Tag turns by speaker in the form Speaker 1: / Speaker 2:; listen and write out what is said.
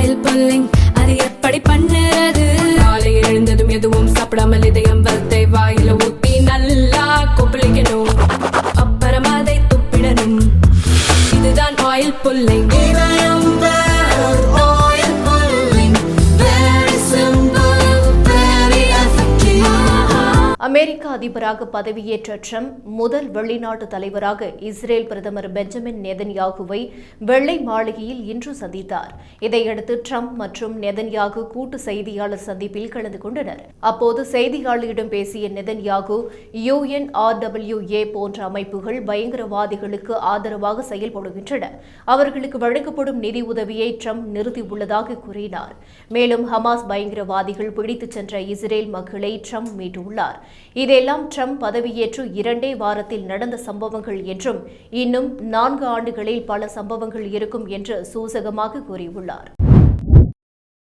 Speaker 1: Oil pulling, அது எப்படி பண்ணுறது? காலையில் எழுந்ததும் எதுவும் சாப்பிடாமல் இதயம் வளத்தை வாயில ஊத்தி நல்லா கொப்பளிக்கணும், அப்புறம் அதை துப்பிடணும். இதுதான் ஆயில் புல்லிங்.
Speaker 2: அமெரிக்க அதிபராக பதவியேற்ற ட்ரம்ப் முதல் வெளிநாட்டு தலைவராக இஸ்ரேல் பிரதமர் பெஞ்சமின் நெதன்யாகுவை வெள்ளை மாளிகையில் இன்று சந்தித்தார். இதையடுத்து ட்ரம்ப் மற்றும் நெதன்யாகு கூட்டு செய்தியாளர் சந்திப்பில் கலந்து கொண்டனர். அப்போது செய்தியாளர்களிடம் பேசிய நெதன்யாகு, UNRWA போன்ற அமைப்புகள் பயங்கரவாதிகளுக்கு ஆதரவாக செயல்படுகின்றன, அவர்களுக்கு வழங்கப்படும் நிதி உதவியை ட்ரம்ப் நிறுத்தியுள்ளதாக கூறினார். மேலும் ஹமாஸ் பயங்கரவாதிகள் பிடித்துச் சென்ற இஸ்ரேல் மக்களை ட்ரம்ப் மீட்டுள்ளார். இதெல்லாம் ட்ரம்ப் பதவியேற்று 2 வாரத்தில் நடந்த சம்பவங்கள் என்றும் இன்னும் 4 ஆண்டுகளில் பல சம்பவங்கள் இருக்கும் என்று சூசகமாக கூறியுள்ளார்.